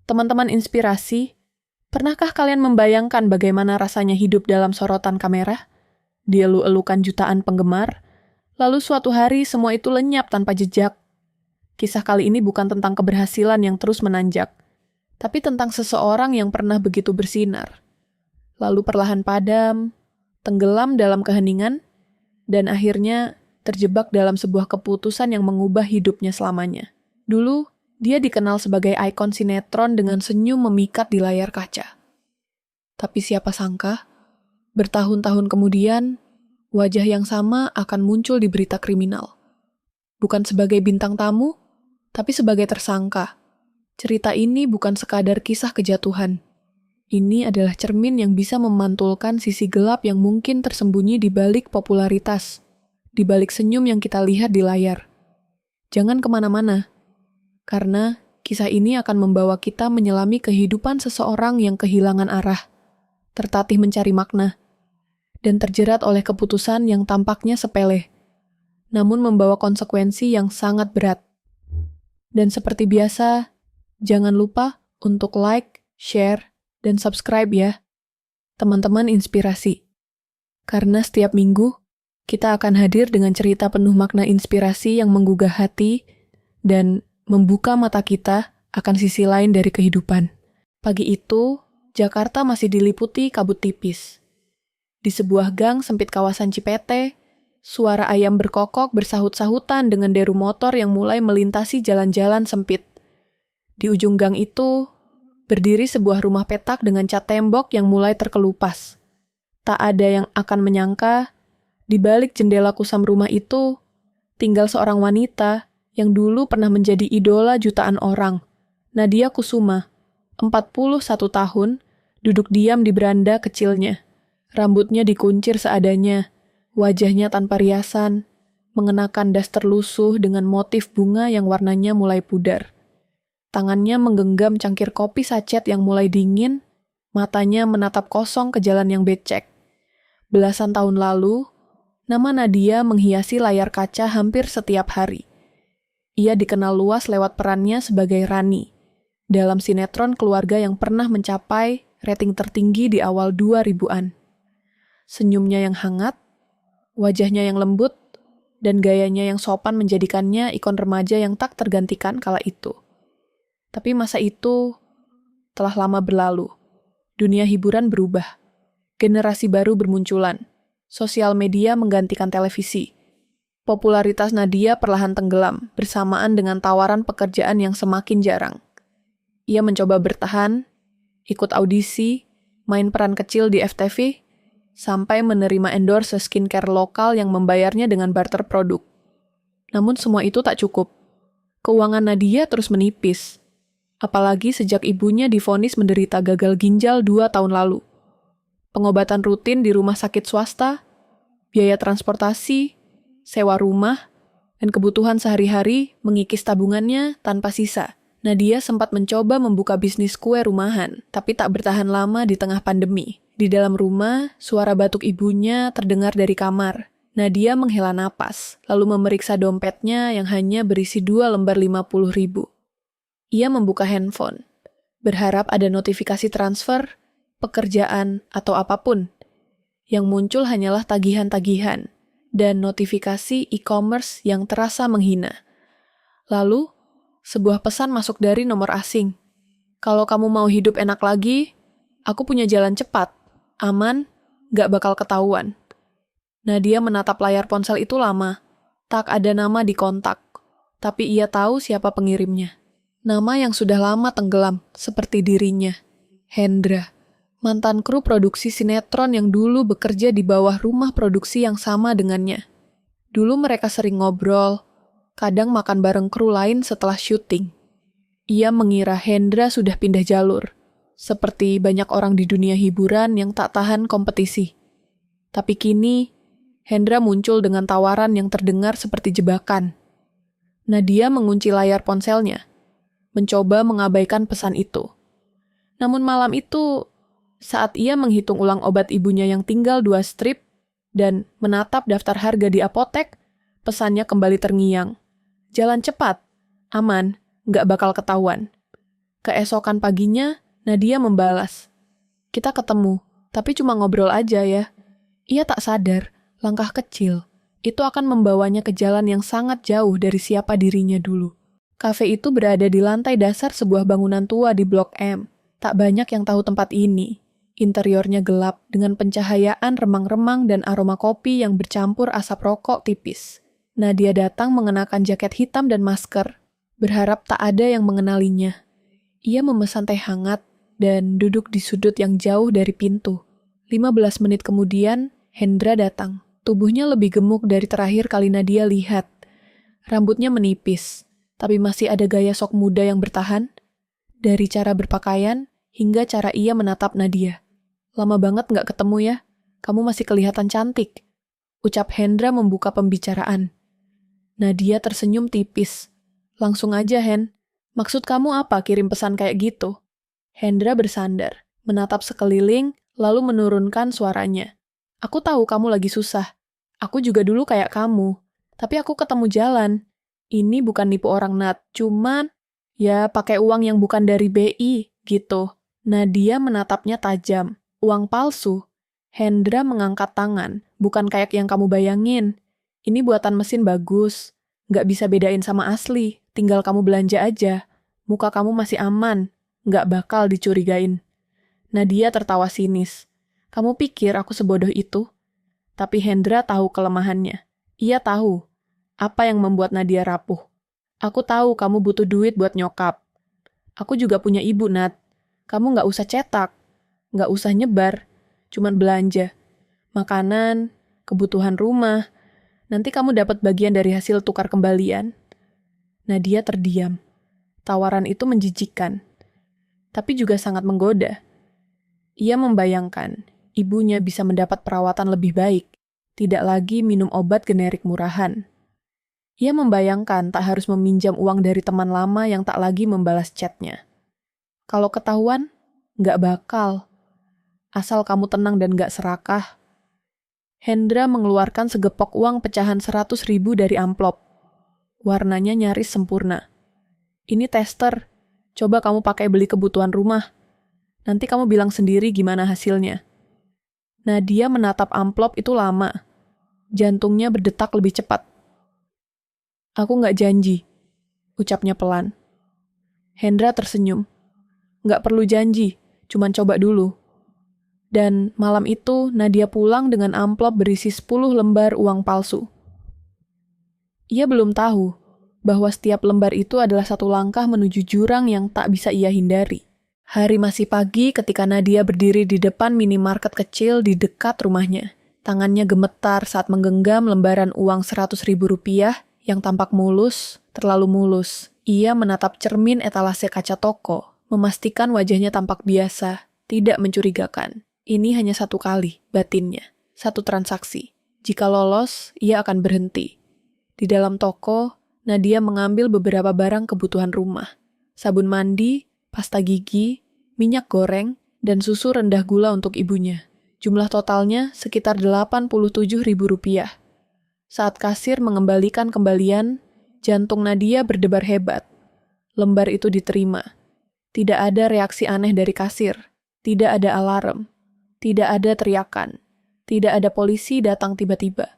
Teman-teman inspirasi, pernahkah kalian membayangkan bagaimana rasanya hidup dalam sorotan kamera? Dielu-elukan jutaan penggemar, lalu suatu hari semua itu lenyap tanpa jejak. Kisah kali ini bukan tentang keberhasilan yang terus menanjak, tapi tentang seseorang yang pernah begitu bersinar, lalu perlahan padam, tenggelam dalam keheningan, dan akhirnya terjebak dalam sebuah keputusan yang mengubah hidupnya selamanya. Dulu, dia dikenal sebagai ikon sinetron dengan senyum memikat di layar kaca. Tapi siapa sangka, bertahun-tahun kemudian, wajah yang sama akan muncul di berita kriminal. Bukan sebagai bintang tamu, tapi sebagai tersangka. Cerita ini bukan sekadar kisah kejatuhan. Ini adalah cermin yang bisa memantulkan sisi gelap yang mungkin tersembunyi di balik popularitas, di balik senyum yang kita lihat di layar. Jangan kemana-mana, karena kisah ini akan membawa kita menyelami kehidupan seseorang yang kehilangan arah, tertatih mencari makna, dan terjerat oleh keputusan yang tampaknya sepele, namun membawa konsekuensi yang sangat berat. Dan seperti biasa, jangan lupa untuk like, share, dan subscribe ya, teman-teman inspirasi. Karena setiap minggu, kita akan hadir dengan cerita penuh makna inspirasi yang menggugah hati dan membuka mata kita akan sisi lain dari kehidupan. Pagi itu, Jakarta masih diliputi kabut tipis. Di sebuah gang sempit kawasan Cipete, suara ayam berkokok bersahut-sahutan dengan deru motor yang mulai melintasi jalan-jalan sempit. Di ujung gang itu, berdiri sebuah rumah petak dengan cat tembok yang mulai terkelupas. Tak ada yang akan menyangka, di balik jendela kusam rumah itu, tinggal seorang wanita yang dulu pernah menjadi idola jutaan orang. Nadia Kusuma, 41 tahun, duduk diam di beranda kecilnya. Rambutnya dikuncir seadanya, wajahnya tanpa riasan, mengenakan daster lusuh dengan motif bunga yang warnanya mulai pudar. Tangannya menggenggam cangkir kopi sachet yang mulai dingin, matanya menatap kosong ke jalan yang becek. Belasan tahun lalu, nama Nadia menghiasi layar kaca hampir setiap hari. Ia dikenal luas lewat perannya sebagai Rani, dalam sinetron keluarga yang pernah mencapai rating tertinggi di awal 2000-an. Senyumnya yang hangat, wajahnya yang lembut, dan gayanya yang sopan menjadikannya ikon remaja yang tak tergantikan kala itu. Tapi masa itu telah lama berlalu. Dunia hiburan berubah. Generasi baru bermunculan. Sosial media menggantikan televisi. Popularitas Nadia perlahan tenggelam bersamaan dengan tawaran pekerjaan yang semakin jarang. Ia mencoba bertahan, ikut audisi, main peran kecil di FTV, sampai menerima endorse skincare lokal yang membayarnya dengan barter produk. Namun semua itu tak cukup. Keuangan Nadia terus menipis. Apalagi sejak ibunya divonis menderita gagal ginjal 2 tahun lalu. Pengobatan rutin di rumah sakit swasta, biaya transportasi, sewa rumah, dan kebutuhan sehari-hari mengikis tabungannya tanpa sisa. Nadia sempat mencoba membuka bisnis kue rumahan, tapi tak bertahan lama di tengah pandemi. Di dalam rumah, suara batuk ibunya terdengar dari kamar. Nadia menghela napas, lalu memeriksa dompetnya yang hanya berisi 2 lembar 50.000. Ia membuka handphone, berharap ada notifikasi transfer, pekerjaan, atau apapun. Yang muncul hanyalah tagihan-tagihan dan notifikasi e-commerce yang terasa menghina. Lalu, sebuah pesan masuk dari nomor asing. Kalau kamu mau hidup enak lagi, aku punya jalan cepat, aman, gak bakal ketahuan. Nadia menatap layar ponsel itu lama. Tak ada nama di kontak, tapi ia tahu siapa pengirimnya. Nama yang sudah lama tenggelam, seperti dirinya. Hendra, mantan kru produksi sinetron yang dulu bekerja di bawah rumah produksi yang sama dengannya. Dulu mereka sering ngobrol, kadang makan bareng kru lain setelah syuting. Ia mengira Hendra sudah pindah jalur, seperti banyak orang di dunia hiburan yang tak tahan kompetisi. Tapi kini, Hendra muncul dengan tawaran yang terdengar seperti jebakan. Nadia mengunci layar ponselnya, mencoba mengabaikan pesan itu. Namun malam itu, saat ia menghitung ulang obat ibunya yang tinggal 2 strip dan menatap daftar harga di apotek, pesannya kembali terngiang. Jalan cepat, aman, gak bakal ketahuan. Keesokan paginya, Nadia membalas, "Kita ketemu, tapi cuma ngobrol aja ya." Ia tak sadar, langkah kecil, itu akan membawanya ke jalan yang sangat jauh dari siapa dirinya dulu. Kafe itu berada di lantai dasar sebuah bangunan tua di Blok M. Tak banyak yang tahu tempat ini. Interiornya gelap dengan pencahayaan remang-remang dan aroma kopi yang bercampur asap rokok tipis. Nadia datang mengenakan jaket hitam dan masker, berharap tak ada yang mengenalinya. Ia memesan teh hangat dan duduk di sudut yang jauh dari pintu. 15 menit kemudian, Hendra datang. Tubuhnya lebih gemuk dari terakhir kali Nadia lihat. Rambutnya menipis, tapi masih ada gaya sok muda yang bertahan. Dari cara berpakaian hingga cara ia menatap Nadia. "Lama banget nggak ketemu ya, kamu masih kelihatan cantik," ucap Hendra membuka pembicaraan. Nadia tersenyum tipis. "Langsung aja, Hen. Maksud kamu apa kirim pesan kayak gitu?" Hendra bersandar, menatap sekeliling, lalu menurunkan suaranya. "Aku tahu kamu lagi susah. Aku juga dulu kayak kamu. Tapi aku ketemu jalan. Ini bukan nipu orang, Nat. Cuman, ya pakai uang yang bukan dari BI, gitu." Nadia menatapnya tajam. "Uang palsu?" Hendra mengangkat tangan. "Bukan kayak yang kamu bayangin. Ini buatan mesin bagus. Nggak bisa bedain sama asli. Tinggal kamu belanja aja. Muka kamu masih aman. Nggak bakal dicurigain." Nadia tertawa sinis. "Kamu pikir aku sebodoh itu?" Tapi Hendra tahu kelemahannya. Ia tahu apa yang membuat Nadia rapuh. "Aku tahu kamu butuh duit buat nyokap. Aku juga punya ibu, Nat. Kamu nggak usah cetak, nggak usah nyebar, cuman belanja. Makanan, kebutuhan rumah. Nanti kamu dapat bagian dari hasil tukar kembalian." Nadia terdiam. Tawaran itu menjijikkan, tapi juga sangat menggoda. Ia membayangkan ibunya bisa mendapat perawatan lebih baik, tidak lagi minum obat generik murahan. Ia membayangkan tak harus meminjam uang dari teman lama yang tak lagi membalas chatnya. Kalau ketahuan, nggak bakal. Asal kamu tenang dan nggak serakah. Hendra mengeluarkan segepok uang pecahan 100.000 dari amplop. Warnanya nyaris sempurna. "Ini tester. Coba kamu pakai beli kebutuhan rumah. Nanti kamu bilang sendiri gimana hasilnya." Nadia menatap amplop itu lama. Jantungnya berdetak lebih cepat. "Aku nggak janji," ucapnya pelan. Hendra tersenyum. "Nggak perlu janji, cuman coba dulu." Dan malam itu Nadia pulang dengan amplop berisi 10 lembar uang palsu. Ia belum tahu bahwa setiap lembar itu adalah satu langkah menuju jurang yang tak bisa ia hindari. Hari masih pagi ketika Nadia berdiri di depan minimarket kecil di dekat rumahnya. Tangannya gemetar saat menggenggam lembaran uang 100.000 rupiah yang tampak mulus, terlalu mulus. Ia menatap cermin etalase kaca toko, memastikan wajahnya tampak biasa, tidak mencurigakan. Ini hanya satu kali, batinnya. Satu transaksi. Jika lolos, ia akan berhenti. Di dalam toko, Nadia mengambil beberapa barang kebutuhan rumah. Sabun mandi, pasta gigi, minyak goreng, dan susu rendah gula untuk ibunya. Jumlah totalnya sekitar 87.000 rupiah. Saat kasir mengembalikan kembalian, jantung Nadia berdebar hebat. Lembar itu diterima. Tidak ada reaksi aneh dari kasir. Tidak ada alarm. Tidak ada teriakan. Tidak ada polisi datang tiba-tiba.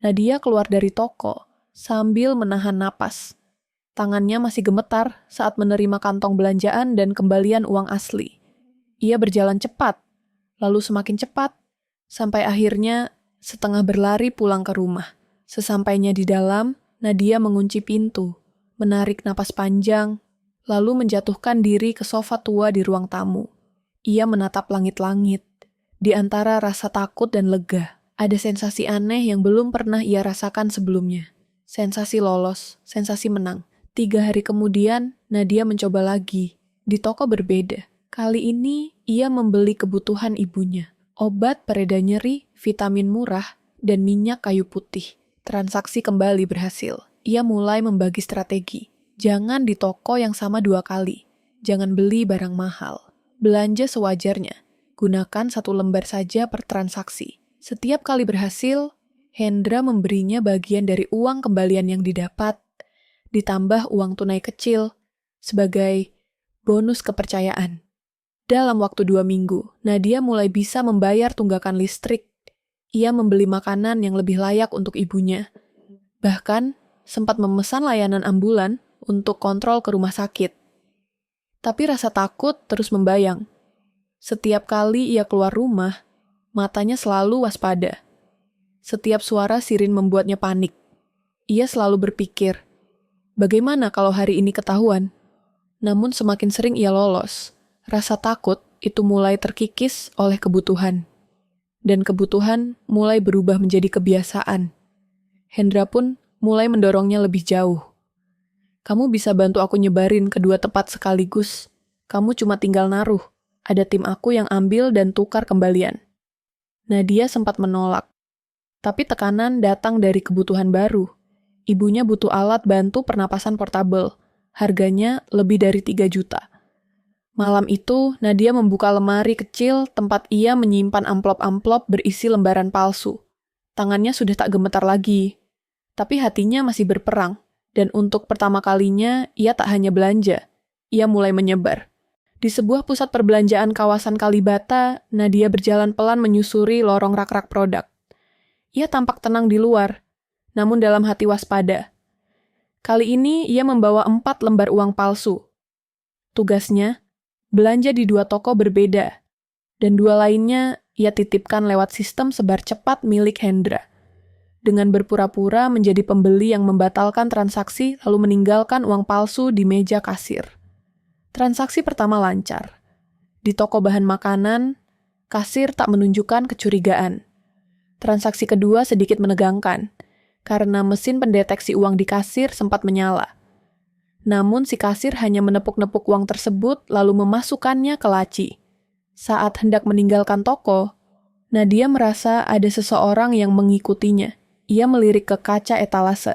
Nadia keluar dari toko sambil menahan napas. Tangannya masih gemetar saat menerima kantong belanjaan dan kembalian uang asli. Ia berjalan cepat, lalu semakin cepat, sampai akhirnya setengah berlari pulang ke rumah. Sesampainya di dalam, Nadia mengunci pintu, menarik napas panjang, lalu menjatuhkan diri ke sofa tua di ruang tamu. Ia menatap langit-langit. Di antara rasa takut dan lega, ada sensasi aneh yang belum pernah ia rasakan sebelumnya. Sensasi lolos, sensasi menang. 3 hari kemudian, Nadia mencoba lagi. Di toko berbeda. Kali ini, ia membeli kebutuhan ibunya. Obat pereda nyeri, vitamin murah, dan minyak kayu putih. Transaksi kembali berhasil. Ia mulai membagi strategi. Jangan di toko yang sama 2 kali. Jangan beli barang mahal. Belanja sewajarnya. Gunakan 1 lembar saja per transaksi. Setiap kali berhasil, Hendra memberinya bagian dari uang kembalian yang didapat, ditambah uang tunai kecil, sebagai bonus kepercayaan. Dalam waktu 2 minggu, Nadia mulai bisa membayar tunggakan listrik. Ia membeli makanan yang lebih layak untuk ibunya. Bahkan, sempat memesan layanan ambulan untuk kontrol ke rumah sakit. Tapi rasa takut terus membayang. Setiap kali ia keluar rumah, matanya selalu waspada. Setiap suara sirin membuatnya panik. Ia selalu berpikir, bagaimana kalau hari ini ketahuan? Namun semakin sering ia lolos, rasa takut itu mulai terkikis oleh kebutuhan. Dan kebutuhan mulai berubah menjadi kebiasaan. Hendra pun mulai mendorongnya lebih jauh. Kamu bisa bantu aku nyebarin kedua tempat sekaligus. Kamu cuma tinggal naruh. Ada tim aku yang ambil dan tukar kembalian. Nadia sempat menolak. Tapi tekanan datang dari kebutuhan baru. Ibunya butuh alat bantu pernapasan portabel. Harganya lebih dari 3 juta. Malam itu, Nadia membuka lemari kecil tempat ia menyimpan amplop-amplop berisi lembaran palsu. Tangannya sudah tak gemetar lagi. Tapi hatinya masih berperang. Dan untuk pertama kalinya, ia tak hanya belanja. Ia mulai menyebar. Di sebuah pusat perbelanjaan kawasan Kalibata, Nadia berjalan pelan menyusuri lorong rak-rak produk. Ia tampak tenang di luar, namun dalam hati waspada. Kali ini, ia membawa 4 lembar uang palsu. Tugasnya, belanja di 2 toko berbeda, dan 2 lainnya ia titipkan lewat sistem sebar cepat milik Hendra. Dengan berpura-pura menjadi pembeli yang membatalkan transaksi lalu meninggalkan uang palsu di meja kasir. Transaksi pertama lancar. Di toko bahan makanan, kasir tak menunjukkan kecurigaan. Transaksi kedua sedikit menegangkan, karena mesin pendeteksi uang di kasir sempat menyala. Namun si kasir hanya menepuk-nepuk uang tersebut lalu memasukkannya ke laci. Saat hendak meninggalkan toko, Nadia merasa ada seseorang yang mengikutinya. Ia melirik ke kaca etalase.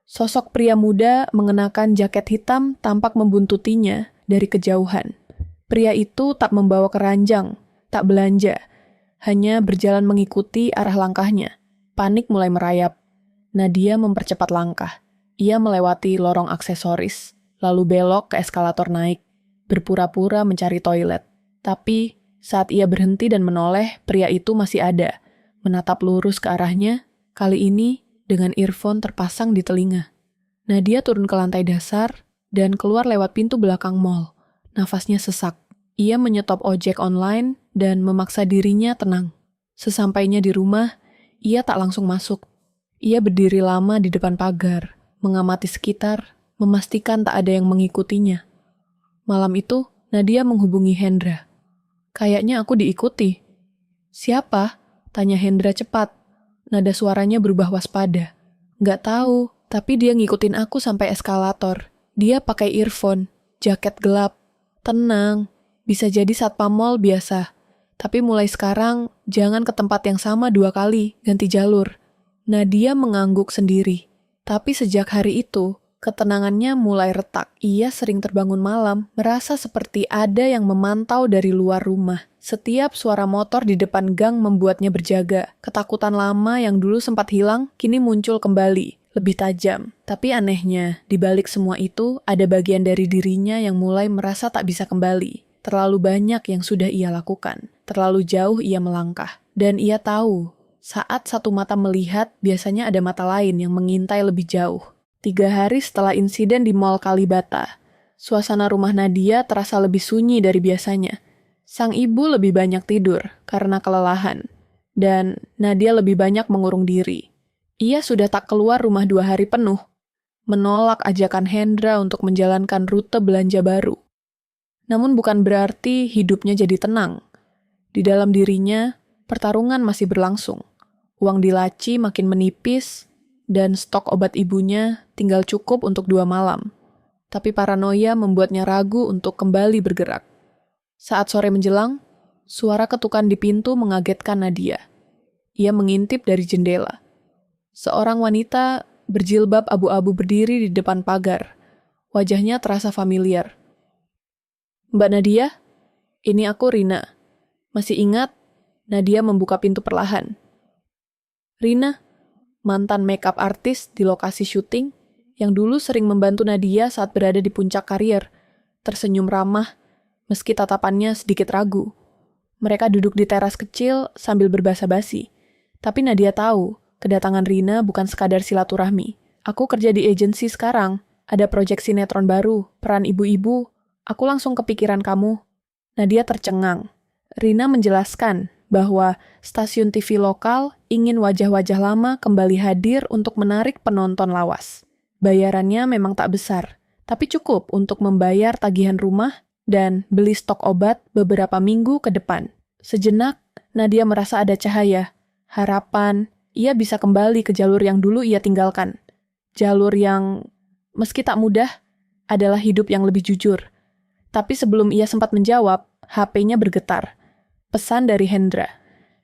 Sosok pria muda mengenakan jaket hitam tampak membuntutinya dari kejauhan. Pria itu tak membawa keranjang, tak belanja, hanya berjalan mengikuti arah langkahnya. Panik mulai merayap. Nadia mempercepat langkah. Ia melewati lorong aksesoris, lalu belok ke eskalator naik, berpura-pura mencari toilet. Tapi, saat ia berhenti dan menoleh, pria itu masih ada, menatap lurus ke arahnya, kali ini dengan earphone terpasang di telinga. Nadia turun ke lantai dasar dan keluar lewat pintu belakang mall. Nafasnya sesak. Ia menyetop ojek online dan memaksa dirinya tenang. Sesampainya di rumah, ia tak langsung masuk. Ia berdiri lama di depan pagar, mengamati sekitar, memastikan tak ada yang mengikutinya. Malam itu, Nadia menghubungi Hendra. Kayaknya aku diikuti. Siapa? Tanya Hendra cepat. Nada suaranya berubah waspada. Nggak tahu, tapi dia ngikutin aku sampai eskalator. Dia pakai earphone, jaket gelap. Tenang, bisa jadi satpam mall biasa. Tapi mulai sekarang, jangan ke tempat yang sama 2 kali, ganti jalur. Nadia mengangguk sendiri. Tapi sejak hari itu, ketenangannya mulai retak. Ia sering terbangun malam, merasa seperti ada yang memantau dari luar rumah. Setiap suara motor di depan gang membuatnya berjaga. Ketakutan lama yang dulu sempat hilang, kini muncul kembali, lebih tajam. Tapi anehnya, di balik semua itu, ada bagian dari dirinya yang mulai merasa tak bisa kembali. Terlalu banyak yang sudah ia lakukan. Terlalu jauh ia melangkah. Dan ia tahu, saat satu mata melihat, biasanya ada mata lain yang mengintai lebih jauh. 3 hari setelah insiden di Mall Kalibata, suasana rumah Nadia terasa lebih sunyi dari biasanya. Sang ibu lebih banyak tidur karena kelelahan, dan Nadia lebih banyak mengurung diri. Ia sudah tak keluar rumah 2 hari penuh, menolak ajakan Hendra untuk menjalankan rute belanja baru. Namun bukan berarti hidupnya jadi tenang. Di dalam dirinya, pertarungan masih berlangsung. Uang di laci makin menipis, dan stok obat ibunya tinggal cukup untuk 2 malam. Tapi paranoia membuatnya ragu untuk kembali bergerak. Saat sore menjelang, suara ketukan di pintu mengagetkan Nadia. Ia mengintip dari jendela. Seorang wanita berjilbab abu-abu berdiri di depan pagar. Wajahnya terasa familiar. Mbak Nadia, ini aku Rina. Masih ingat? Nadia membuka pintu perlahan. Rina, mantan makeup artis di lokasi syuting, yang dulu sering membantu Nadia saat berada di puncak karier, tersenyum ramah, meski tatapannya sedikit ragu. Mereka duduk di teras kecil sambil berbasa-basi. Tapi Nadia tahu, kedatangan Rina bukan sekadar silaturahmi. Aku kerja di agensi sekarang, ada proyek sinetron baru, peran ibu-ibu. Aku langsung kepikiran kamu. Nadia tercengang. Rina menjelaskan bahwa stasiun TV lokal ingin wajah-wajah lama kembali hadir untuk menarik penonton lawas. Bayarannya memang tak besar, tapi cukup untuk membayar tagihan rumah dan beli stok obat beberapa minggu ke depan. Sejenak, Nadia merasa ada cahaya, harapan, ia bisa kembali ke jalur yang dulu ia tinggalkan. Jalur yang, meski tak mudah, adalah hidup yang lebih jujur. Tapi sebelum ia sempat menjawab, HP-nya bergetar. Pesan dari Hendra.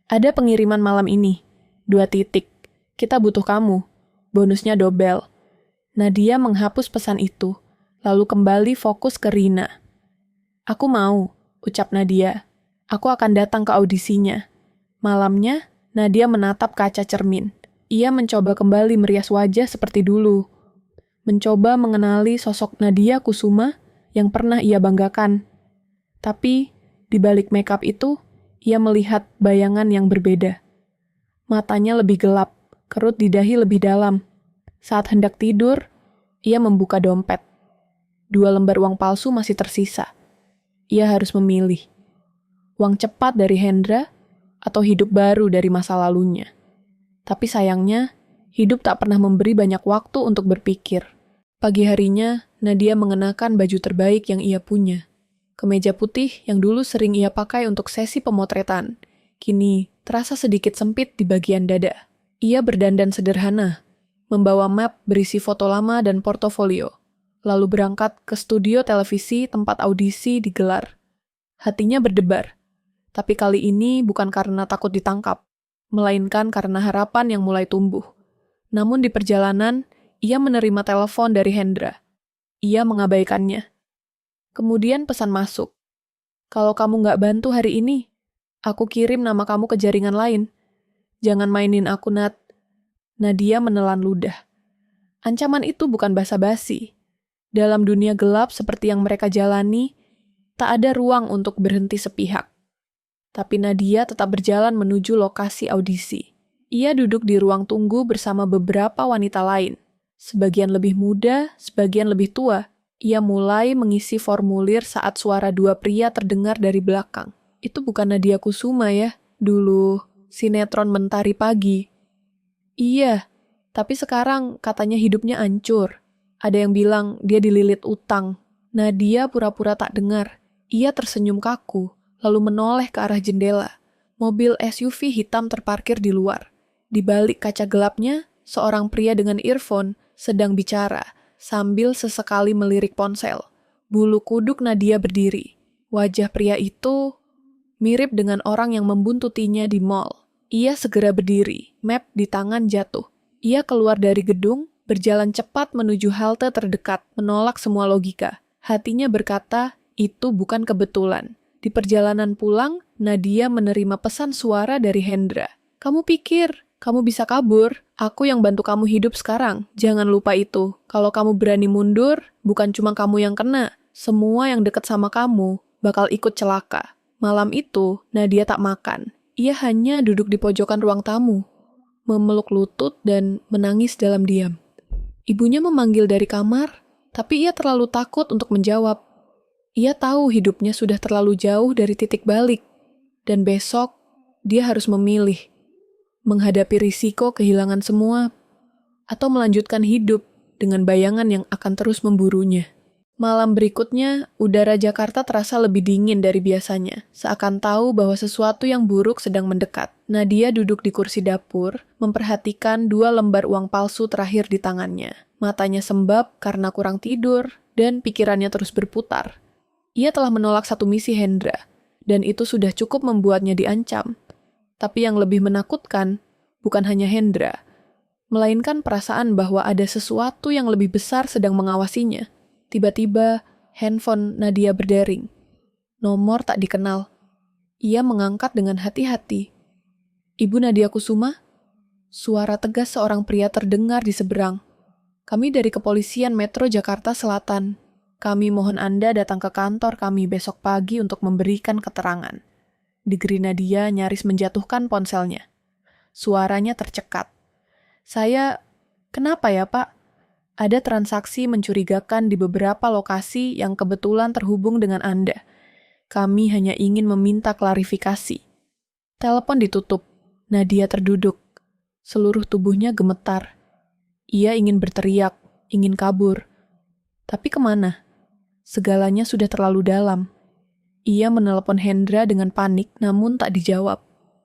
Ada pengiriman malam ini. 2 titik. Kita butuh kamu. Bonusnya dobel. Nadia menghapus pesan itu, lalu kembali fokus ke Rina. Aku mau, ucap Nadia. Aku akan datang ke audisinya. Malamnya, Nadia menatap kaca cermin. Ia mencoba kembali merias wajah seperti dulu. Mencoba mengenali sosok Nadia Kusuma yang pernah ia banggakan. Tapi, di balik makeup itu, ia melihat bayangan yang berbeda. Matanya lebih gelap, kerut di dahi lebih dalam. Saat hendak tidur, ia membuka dompet. 2 lembar uang palsu masih tersisa. Ia harus memilih. Uang cepat dari Hendra atau hidup baru dari masa lalunya. Tapi sayangnya, hidup tak pernah memberi banyak waktu untuk berpikir. Pagi harinya, Nadia mengenakan baju terbaik yang ia punya. Kemeja putih yang dulu sering ia pakai untuk sesi pemotretan, kini terasa sedikit sempit di bagian dada. Ia berdandan sederhana, membawa map berisi foto lama dan portofolio, lalu berangkat ke studio televisi tempat audisi digelar. Hatinya berdebar, tapi kali ini bukan karena takut ditangkap, melainkan karena harapan yang mulai tumbuh. Namun di perjalanan, ia menerima telepon dari Hendra. Ia mengabaikannya. Kemudian pesan masuk. Kalau kamu nggak bantu hari ini, aku kirim nama kamu ke jaringan lain. Jangan mainin aku, Nat. Nadia menelan ludah. Ancaman itu bukan basa-basi. Dalam dunia gelap seperti yang mereka jalani, tak ada ruang untuk berhenti sepihak. Tapi Nadia tetap berjalan menuju lokasi audisi. Ia duduk di ruang tunggu bersama beberapa wanita lain. Sebagian lebih muda, sebagian lebih tua. Ia mulai mengisi formulir saat suara 2 pria terdengar dari belakang. Itu bukan Nadia Kusuma ya, dulu sinetron Mentari Pagi. Iya, tapi sekarang katanya hidupnya hancur. Ada yang bilang dia dililit utang. Nadia pura-pura tak dengar. Ia tersenyum kaku, lalu menoleh ke arah jendela. Mobil SUV hitam terparkir di luar. Di balik kaca gelapnya, seorang pria dengan earphone sedang bicara, sambil sesekali melirik ponsel. Bulu kuduk Nadia berdiri. Wajah pria itu mirip dengan orang yang membuntutinya di mall. Ia segera berdiri, map di tangan jatuh. Ia keluar dari gedung, berjalan cepat menuju halte terdekat, menolak semua logika. Hatinya berkata, itu bukan kebetulan. Di perjalanan pulang, Nadia menerima pesan suara dari Hendra. Kamu pikir kamu bisa kabur? Aku yang bantu kamu hidup sekarang. Jangan lupa itu. Kalau kamu berani mundur, bukan cuma kamu yang kena. Semua yang dekat sama kamu bakal ikut celaka. Malam itu, Nadia tak makan. Ia hanya duduk di pojokan ruang tamu, memeluk lutut dan menangis dalam diam. Ibunya memanggil dari kamar, tapi ia terlalu takut untuk menjawab. Ia tahu hidupnya sudah terlalu jauh dari titik balik, dan besok dia harus memilih. Menghadapi risiko kehilangan semua, atau melanjutkan hidup dengan bayangan yang akan terus memburunya. Malam berikutnya, udara Jakarta terasa lebih dingin dari biasanya, seakan tahu bahwa sesuatu yang buruk sedang mendekat. Nadia duduk di kursi dapur, memperhatikan 2 lembar uang palsu terakhir di tangannya. Matanya sembab karena kurang tidur, dan pikirannya terus berputar. Ia telah menolak 1 misi Hendra, dan itu sudah cukup membuatnya diancam. Tapi yang lebih menakutkan, bukan hanya Hendra, melainkan perasaan bahwa ada sesuatu yang lebih besar sedang mengawasinya. Tiba-tiba, handphone Nadia berdering. Nomor tak dikenal. Ia mengangkat dengan hati-hati. Ibu Nadia Kusuma? Suara tegas seorang pria terdengar di seberang. Kami dari Kepolisian Metro Jakarta Selatan. Kami mohon Anda datang ke kantor kami besok pagi untuk memberikan keterangan. Digeri Nadia nyaris menjatuhkan ponselnya. Suaranya tercekat. Kenapa ya Pak? Ada transaksi mencurigakan di beberapa lokasi yang kebetulan terhubung dengan Anda. Kami hanya ingin meminta klarifikasi. Telepon ditutup. Nadia terduduk. Seluruh tubuhnya gemetar. Ia ingin berteriak, ingin kabur. Tapi kemana? Segalanya sudah terlalu dalam. Ia menelepon Hendra dengan panik, namun tak dijawab.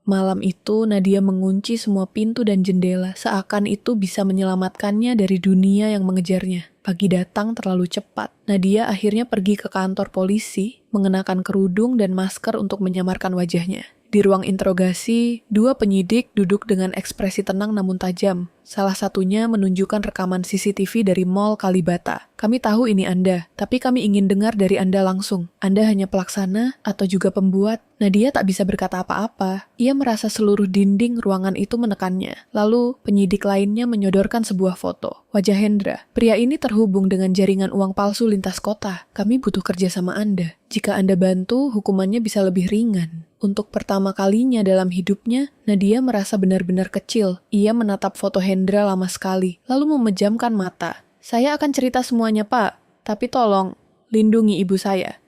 Malam itu, Nadia mengunci semua pintu dan jendela, seakan itu bisa menyelamatkannya dari dunia yang mengejarnya. Pagi datang terlalu cepat. Nadia akhirnya pergi ke kantor polisi, mengenakan kerudung dan masker untuk menyamarkan wajahnya. Di ruang interogasi, dua penyidik duduk dengan ekspresi tenang namun tajam. Salah satunya menunjukkan rekaman CCTV dari Mall Kalibata. Kami tahu ini Anda, tapi kami ingin dengar dari Anda langsung. Anda hanya pelaksana atau juga pembuat? Nadia tak bisa berkata apa-apa. Ia merasa seluruh dinding ruangan itu menekannya. Lalu, penyidik lainnya menyodorkan sebuah foto. Wajah Hendra. Pria ini terhubung dengan jaringan uang palsu lintas kota. Kami butuh kerja sama Anda. Jika Anda bantu, hukumannya bisa lebih ringan. Untuk pertama kalinya dalam hidupnya, Nadia merasa benar-benar kecil. Ia menatap foto Hendra lama sekali, lalu memejamkan mata. Saya akan cerita semuanya, Pak. Tapi tolong, lindungi ibu saya.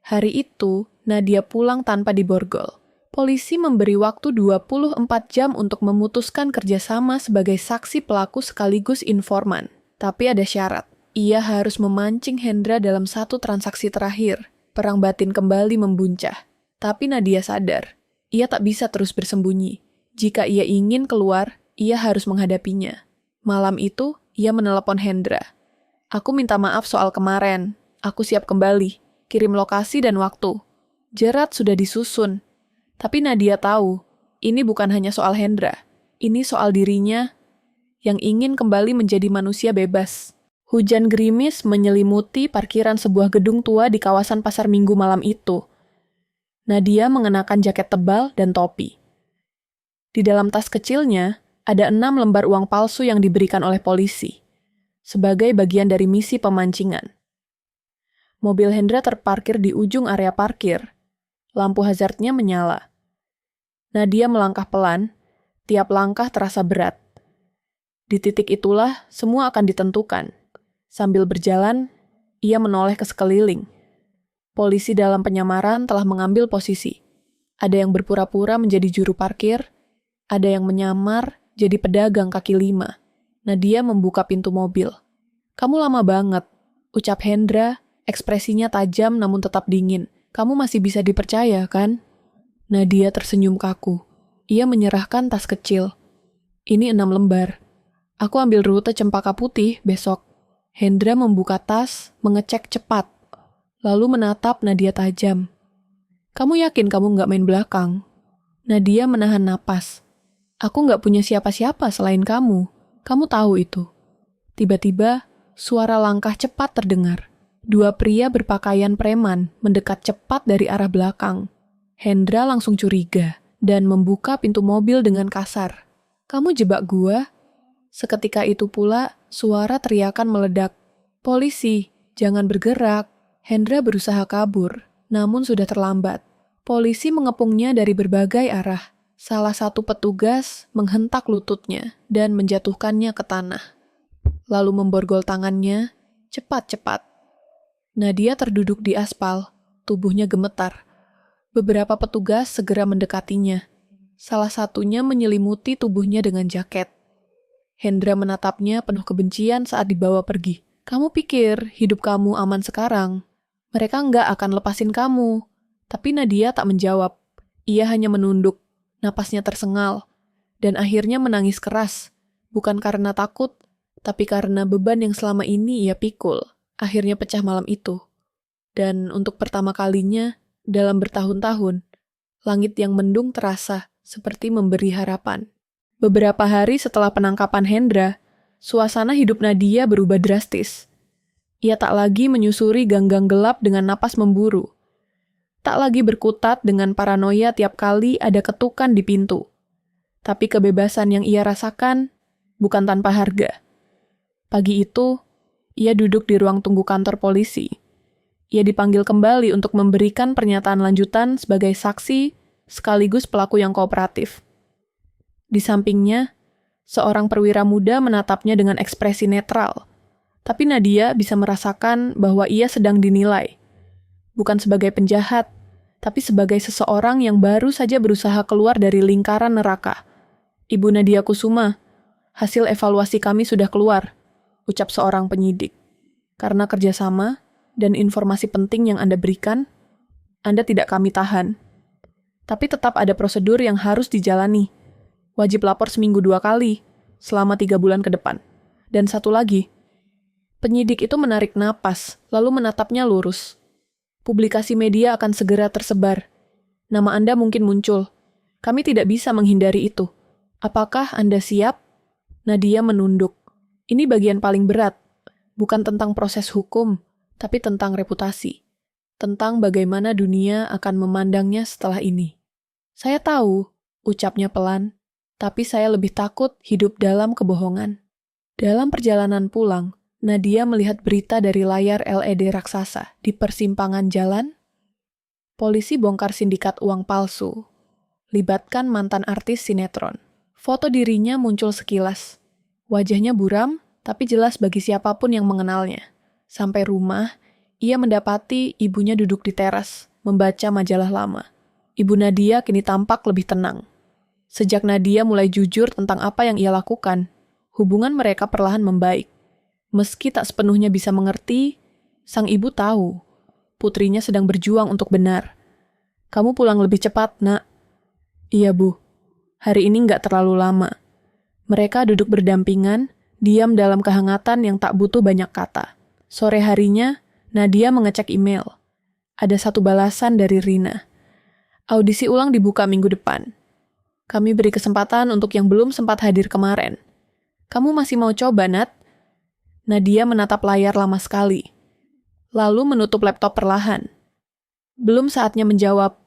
Hari itu, Nadia pulang tanpa diborgol. Polisi memberi waktu 24 jam untuk memutuskan kerjasama sebagai saksi pelaku sekaligus informan. Tapi ada syarat. Ia harus memancing Hendra dalam satu transaksi terakhir. Perang batin kembali membuncah. Tapi Nadia sadar, ia tak bisa terus bersembunyi. Jika ia ingin keluar, ia harus menghadapinya. Malam itu, ia menelepon Hendra. Aku minta maaf soal kemarin. Aku siap kembali. Kirim lokasi dan waktu. Jerat sudah disusun. Tapi Nadia tahu, ini bukan hanya soal Hendra. Ini soal dirinya yang ingin kembali menjadi manusia bebas. Hujan gerimis menyelimuti parkiran sebuah gedung tua di kawasan Pasar Minggu malam itu. Nadia mengenakan jaket tebal dan topi. Di dalam tas kecilnya, ada 6 lembar uang palsu yang diberikan oleh polisi, sebagai bagian dari misi pemancingan. Mobil Hendra terparkir di ujung area parkir. Lampu hazardnya menyala. Nadia melangkah pelan, tiap langkah terasa berat. Di titik itulah, semua akan ditentukan. Sambil berjalan, ia menoleh ke sekeliling. Polisi dalam penyamaran telah mengambil posisi. Ada yang berpura-pura menjadi juru parkir, ada yang menyamar jadi pedagang kaki 5. Nadia membuka pintu mobil. Kamu lama banget, ucap Hendra, ekspresinya tajam namun tetap dingin. Kamu masih bisa dipercaya, kan? Nadia tersenyum kaku. Ia menyerahkan tas kecil. Ini 6 lembar. Aku ambil rute Cempaka Putih besok. Hendra membuka tas, mengecek cepat. Lalu menatap Nadia tajam. Kamu yakin kamu nggak main belakang? Nadia menahan napas. Aku nggak punya siapa-siapa selain kamu. Kamu tahu itu. Tiba-tiba, suara langkah cepat terdengar. 2 pria berpakaian preman mendekat cepat dari arah belakang. Hendra langsung curiga dan membuka pintu mobil dengan kasar. Kamu jebak gua? Seketika itu pula, suara teriakan meledak. Polisi, jangan bergerak. Hendra berusaha kabur, namun sudah terlambat. Polisi mengepungnya dari berbagai arah. Salah satu petugas menghentak lututnya dan menjatuhkannya ke tanah. Lalu memborgol tangannya, cepat-cepat. Nadia terduduk di aspal, tubuhnya gemetar. Beberapa petugas segera mendekatinya. Salah satunya menyelimuti tubuhnya dengan jaket. Hendra menatapnya penuh kebencian saat dibawa pergi. Kamu pikir hidup kamu aman sekarang? Mereka nggak akan lepasin kamu. Tapi Nadia tak menjawab. Ia hanya menunduk, napasnya tersengal, dan akhirnya menangis keras. Bukan karena takut, tapi karena beban yang selama ini ia pikul. Akhirnya pecah malam itu. Dan untuk pertama kalinya, dalam bertahun-tahun, langit yang mendung terasa seperti memberi harapan. Beberapa hari setelah penangkapan Hendra, suasana hidup Nadia berubah drastis. Ia tak lagi menyusuri gang-gang gelap dengan napas memburu. Tak lagi berkutat dengan paranoia tiap kali ada ketukan di pintu. Tapi kebebasan yang ia rasakan bukan tanpa harga. Pagi itu, ia duduk di ruang tunggu kantor polisi. Ia dipanggil kembali untuk memberikan pernyataan lanjutan sebagai saksi sekaligus pelaku yang kooperatif. Di sampingnya, seorang perwira muda menatapnya dengan ekspresi netral. Tapi Nadia bisa merasakan bahwa ia sedang dinilai. Bukan sebagai penjahat, tapi sebagai seseorang yang baru saja berusaha keluar dari lingkaran neraka. Ibu Nadia Kusuma, hasil evaluasi kami sudah keluar, ucap seorang penyidik. Karena kerjasama dan informasi penting yang Anda berikan, Anda tidak kami tahan. Tapi tetap ada prosedur yang harus dijalani. Wajib lapor seminggu 2 kali, selama 3 bulan ke depan. Dan satu lagi, penyidik itu menarik napas, lalu menatapnya lurus. Publikasi media akan segera tersebar. Nama Anda mungkin muncul. Kami tidak bisa menghindari itu. Apakah Anda siap? Nadia menunduk. Ini bagian paling berat. Bukan tentang proses hukum, tapi tentang reputasi. Tentang bagaimana dunia akan memandangnya setelah ini. Saya tahu, ucapnya pelan, tapi saya lebih takut hidup dalam kebohongan. Dalam perjalanan pulang, Nadia melihat berita dari layar LED raksasa di persimpangan jalan. Polisi bongkar sindikat uang palsu. Libatkan mantan artis sinetron. Foto dirinya muncul sekilas. Wajahnya buram, tapi jelas bagi siapapun yang mengenalnya. Sampai rumah, ia mendapati ibunya duduk di teras, membaca majalah lama. Ibu Nadia kini tampak lebih tenang. Sejak Nadia mulai jujur tentang apa yang ia lakukan, hubungan mereka perlahan membaik. Meski tak sepenuhnya bisa mengerti, sang ibu tahu putrinya sedang berjuang untuk benar. Kamu pulang lebih cepat, Nak. Iya, Bu. Hari ini nggak terlalu lama. Mereka duduk berdampingan, diam dalam kehangatan yang tak butuh banyak kata. Sore harinya, Nadia mengecek email. Ada satu balasan dari Rina. Audisi ulang dibuka minggu depan. Kami beri kesempatan untuk yang belum sempat hadir kemarin. Kamu masih mau coba, Nat? Nadia menatap layar lama sekali, lalu menutup laptop perlahan. Belum saatnya menjawab.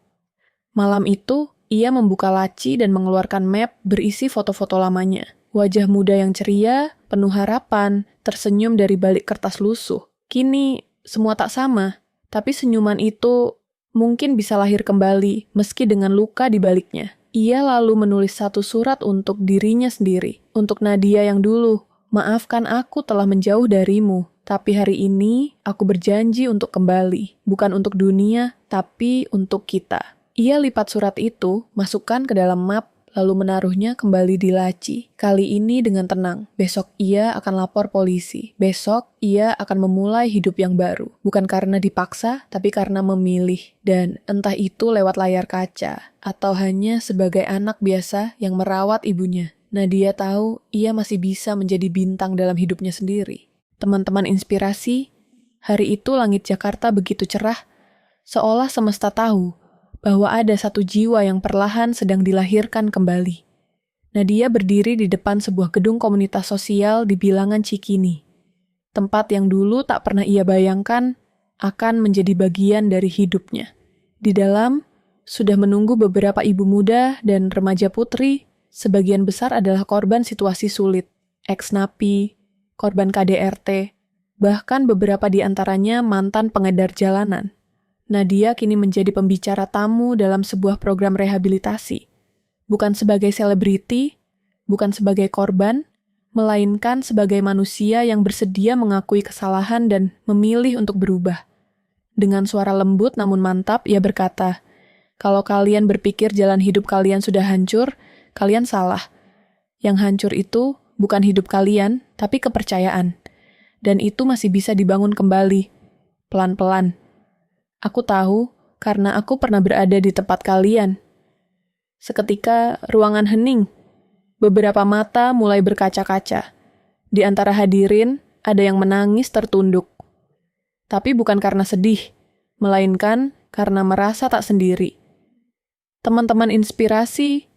Malam itu, ia membuka laci dan mengeluarkan map berisi foto-foto lamanya. Wajah muda yang ceria, penuh harapan, tersenyum dari balik kertas lusuh. Kini, semua tak sama, tapi senyuman itu mungkin bisa lahir kembali meski dengan luka di baliknya. Ia lalu menulis satu surat untuk dirinya sendiri, untuk Nadia yang dulu. Maafkan aku telah menjauh darimu, tapi hari ini aku berjanji untuk kembali. Bukan untuk dunia, tapi untuk kita. Ia lipat surat itu, masukkan ke dalam map, lalu menaruhnya kembali di laci. Kali ini dengan tenang. Besok ia akan lapor polisi. Besok ia akan memulai hidup yang baru. Bukan karena dipaksa, tapi karena memilih. Dan entah itu lewat layar kaca, atau hanya sebagai anak biasa yang merawat ibunya. Nadia tahu ia masih bisa menjadi bintang dalam hidupnya sendiri. Teman-teman inspirasi, hari itu langit Jakarta begitu cerah, seolah semesta tahu bahwa ada satu jiwa yang perlahan sedang dilahirkan kembali. Nadia berdiri di depan sebuah gedung komunitas sosial di bilangan Cikini. Tempat yang dulu tak pernah ia bayangkan akan menjadi bagian dari hidupnya. Di dalam, sudah menunggu beberapa ibu muda dan remaja putri. Sebagian besar adalah korban situasi sulit, ex-napi, korban KDRT, bahkan beberapa di antaranya mantan pengedar jalanan. Nadia kini menjadi pembicara tamu dalam sebuah program rehabilitasi. Bukan sebagai selebriti, bukan sebagai korban, melainkan sebagai manusia yang bersedia mengakui kesalahan dan memilih untuk berubah. Dengan suara lembut namun mantap, ia berkata, "Kalau kalian berpikir jalan hidup kalian sudah hancur, kalian salah. Yang hancur itu bukan hidup kalian, tapi kepercayaan. Dan itu masih bisa dibangun kembali, pelan-pelan. Aku tahu, karena aku pernah berada di tempat kalian." Seketika, ruangan hening. Beberapa mata mulai berkaca-kaca. Di antara hadirin, ada yang menangis tertunduk. Tapi bukan karena sedih, melainkan karena merasa tak sendiri. Teman-teman inspirasi,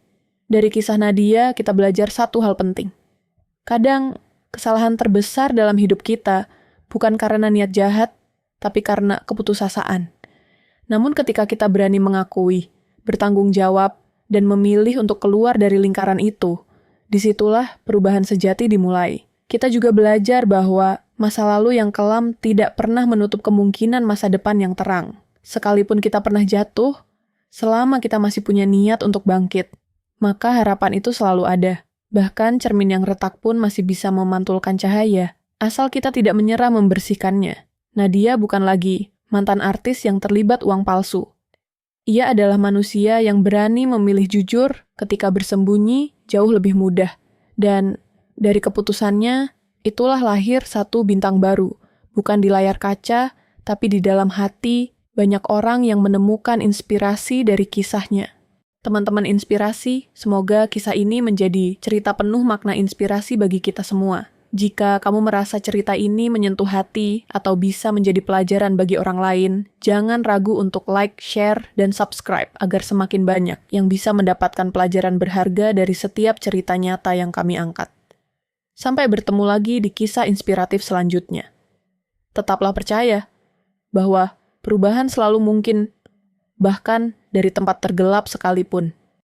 dari kisah Nadia, kita belajar satu hal penting. Kadang, kesalahan terbesar dalam hidup kita bukan karena niat jahat, tapi karena keputusasaan. Namun ketika kita berani mengakui, bertanggung jawab, dan memilih untuk keluar dari lingkaran itu, disitulah perubahan sejati dimulai. Kita juga belajar bahwa masa lalu yang kelam tidak pernah menutup kemungkinan masa depan yang terang. Sekalipun kita pernah jatuh, selama kita masih punya niat untuk bangkit, maka harapan itu selalu ada. Bahkan cermin yang retak pun masih bisa memantulkan cahaya, asal kita tidak menyerah membersihkannya. Nadia bukan lagi mantan artis yang terlibat uang palsu. Ia adalah manusia yang berani memilih jujur ketika bersembunyi jauh lebih mudah. Dan dari keputusannya, itulah lahir satu bintang baru. Bukan di layar kaca, tapi di dalam hati banyak orang yang menemukan inspirasi dari kisahnya. Teman-teman inspirasi, semoga kisah ini menjadi cerita penuh makna inspirasi bagi kita semua. Jika kamu merasa cerita ini menyentuh hati atau bisa menjadi pelajaran bagi orang lain, jangan ragu untuk like, share, dan subscribe agar semakin banyak yang bisa mendapatkan pelajaran berharga dari setiap cerita nyata yang kami angkat. Sampai bertemu lagi di kisah inspiratif selanjutnya. Tetaplah percaya bahwa perubahan selalu mungkin, bahkan dari tempat tergelap sekalipun.